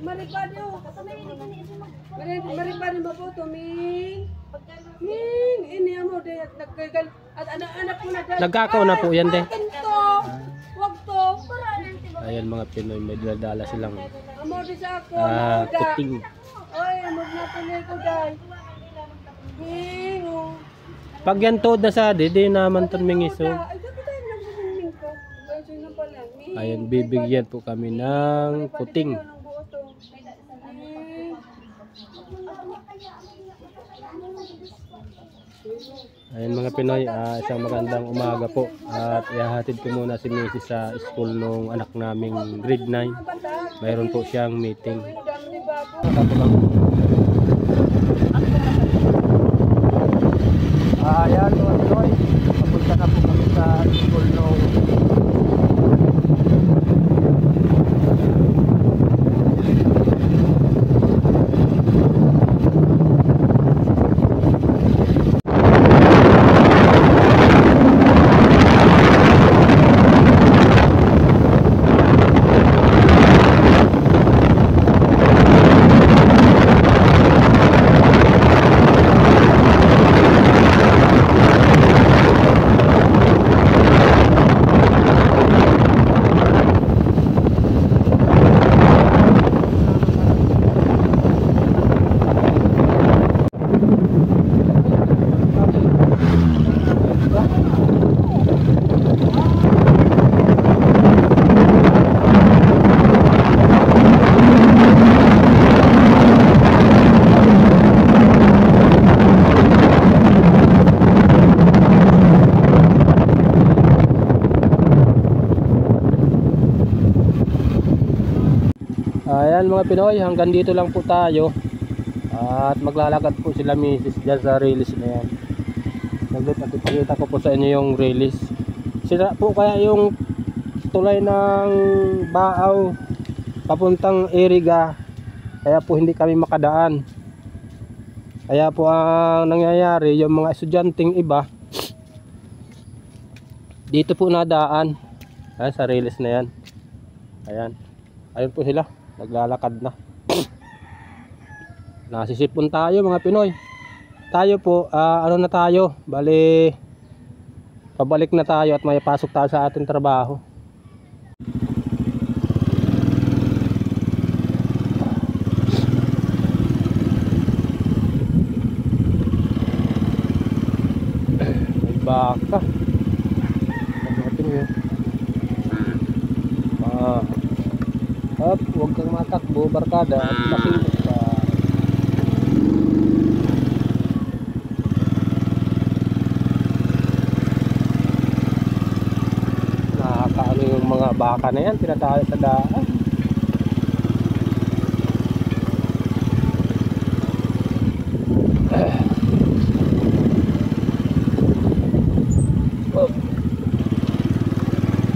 Maripado. Maripado ba po to, Ming? Ming, ini mo de nagkagal at anak ko na dahil. Nagkakaw na po yan de. Wag to. Ayan mga Pinoy, may dala silang Amo di sa ako. puting. Oy, magnatunay ko dahil. Ming. Pag yan toad na sa di naman ton mingiso. Ayan, bibigyan po kami ng puting. Ayan mga Pinoy, isang magandang umaga po. At ihahatid ko muna si Mrs. sa school nung anak naming grade 9. Mayroon po siyang meeting. Ayan mga Pinoy, papunta na po kami sa school nung ayan mga Pinoy, hanggang dito lang po tayo. At maglalakad po sila Mrs. dyan sa release na yan. Nagpapakita ko po sa inyo yung release. Sira po kaya yung tulay ng Baaw papuntang Iriga, kaya po hindi kami makadaan. Kaya po ang nangyayari, yung mga estudyanteng iba dito po nadaan. Ayan, sa release na yan. Ayan, ayun po sila, naglalakad na. Nasisipon tayo mga Pinoy. Tayo po, ano na tayo, bali pabalik na tayo at may pasok tayo sa ating trabaho. May baka. Huwag kang matakbo barkada at masingot ka. Nakakaano yung mga baka na yan, tinatalo sa daan.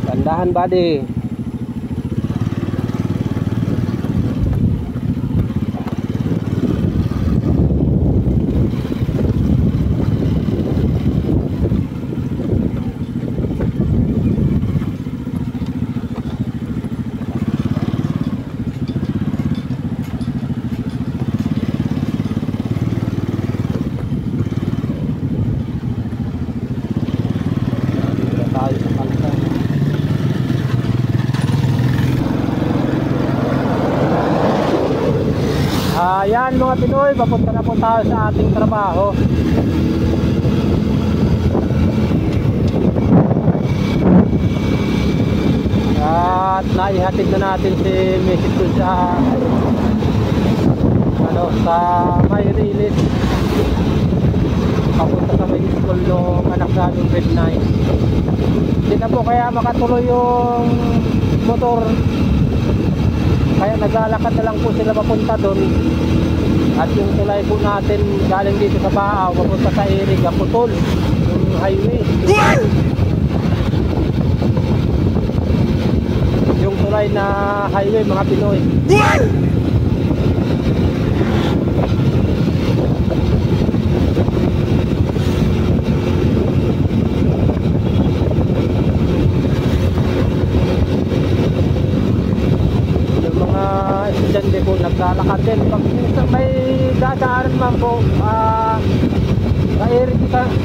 Tandahan buddy. Ayan mga Pinoy, papunta na po tayo sa ating trabaho. At naihatid na natin si Mrs. sa sa may release papunta sa may school ng anak namin grade 9. Hindi na po kaya makatuloy yung motor, kaya naglalakad na lang po sila papunta doon. At yung tulay po natin galing dito sa Baaw papunta sa Iriga, putol yung highway. Yung tulay na highway mga Pinoy. Yung mga dyan din po naglalakad din. Pag minsan may dadaanan man po,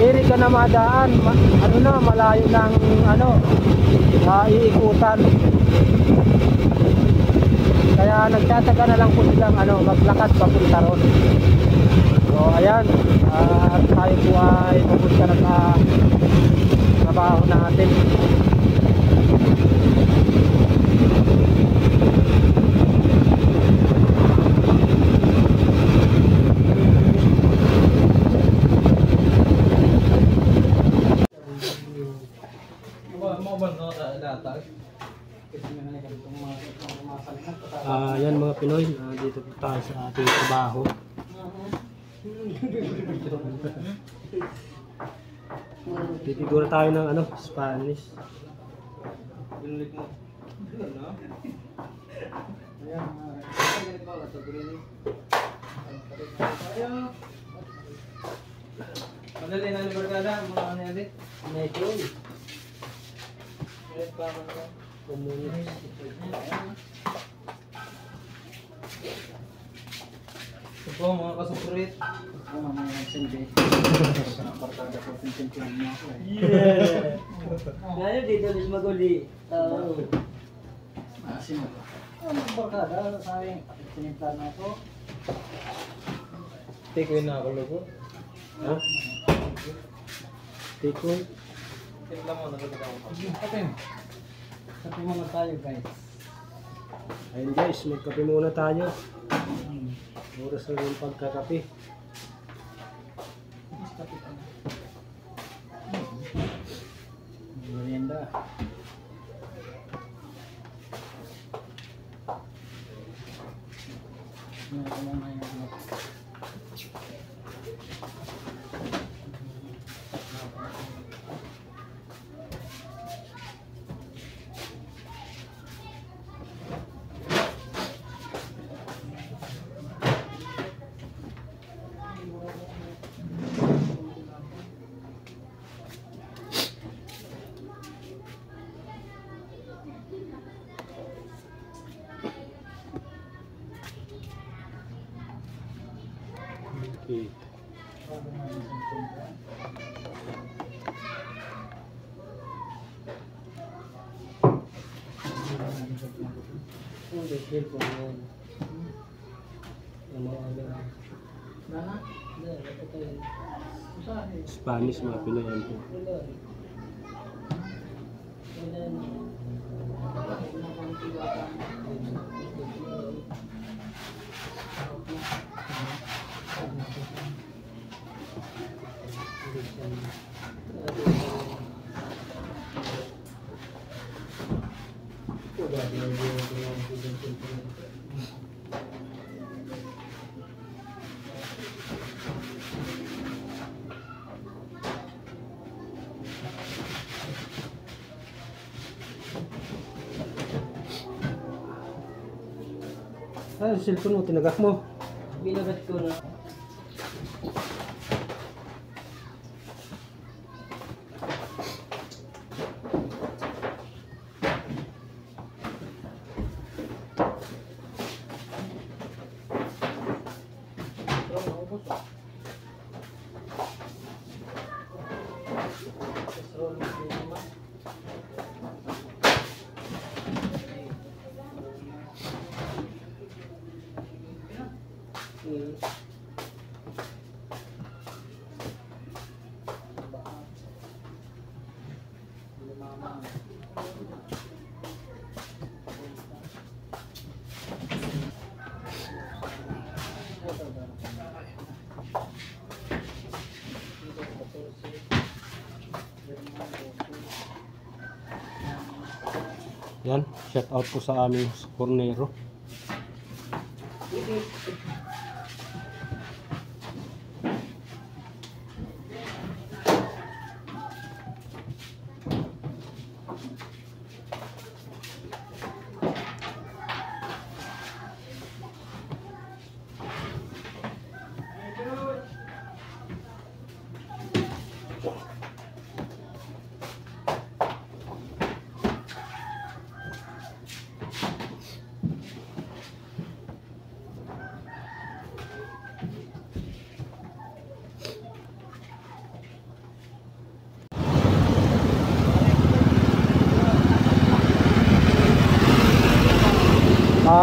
iri ka na madaan, ano na, malayo ng ano, iikutan. Kaya nagtataga na lang po silang ano, maglakad papunta ron. So ayan, tayo po ay pupunta na sa trabaho natin. Yan mga Pinoy, dito po tayo sa ating trabaho. Titigura tayo ng ano, Spanish. Madali na ni barkada, mga ano yan din? Medyo. Meron pa ako na. Ito po mga kasupurit. Mga nagsindi. Barkada ko, pinsintihan mo ako eh. Ngayon dito din maguli. Maasim ako. Ano barkada? Sabi, pinimplan na ako. Tikoy na ako logo. Ha? Tikoy. Timpla mo, nagaganda ako. Kapim. Kapim muna tayo guys. Ayun guys, magkape muna tayo. Oras na yung pagkakape. Merienda. Okay. Spanish mga Pinoy yan po. Ah, cellphone mo, tinagak mo. Binagat ko na. Yan, shout out po sa aming Cornero.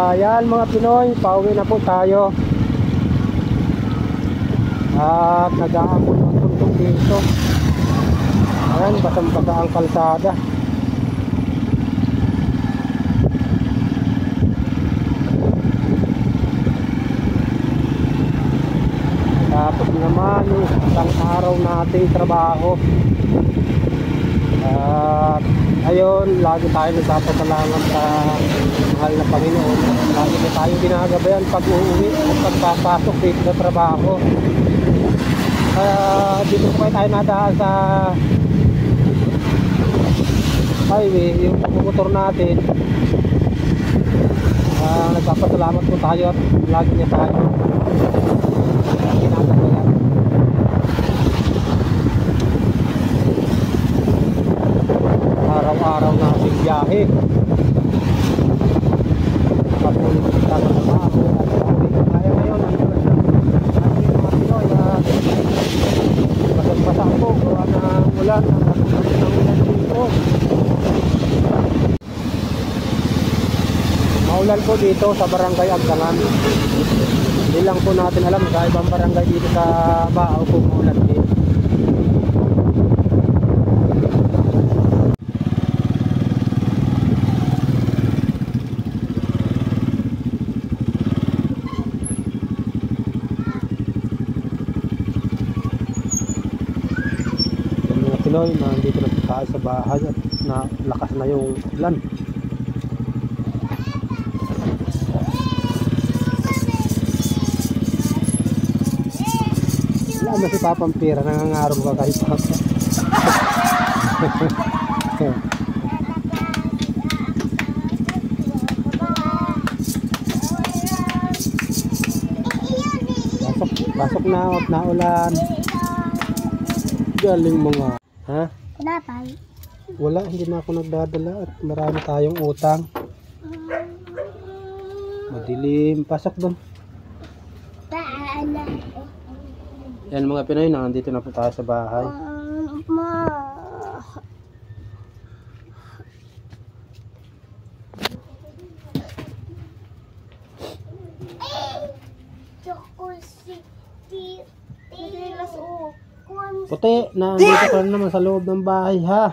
Ayan mga Pinoy, pauwi na po tayo. At nag-aamon ang tuntong dito. Ayan, basang-basa ang kalsada. Tapos naman yung isang araw nating trabaho. At ayun, lagi tayo nagpapasalamat sa mahal na Panginoon. Lagi na tayo ginagabayan pag uuwi at pagpapasok dito sa trabaho. Dito po tayo nadaan sa highway, yung pagmumotor natin. Nagpapasalamat po tayo at lagi niya tayo ginagabayan. Araw-araw nating biyahe. Patuloy kita sa trabaho at pauwi ko tayo ngayon. Ang mga Pinoy at basang-basa po gawa ng ulan. Ng ulan dito. Maulan po dito sa Barangay Agdangan. Hindi lang po natin alam sa ibang barangay dito sa Baaw po maulan din. Pinoy, nandito na po tayo sa bahay at lakas na yung ulan. Wala na si Papang Pira, nangangarong ka kay Papa. Pasok na at naulan. Galing mo nga. Ha? Tinapay. Wala, hindi na ako nagdadala at marami tayong utang. Madilim. Pasok doon. Yan mga Pinoy, nandito na po tayo sa bahay. Puti, nandito ka naman sa loob ng bahay ha.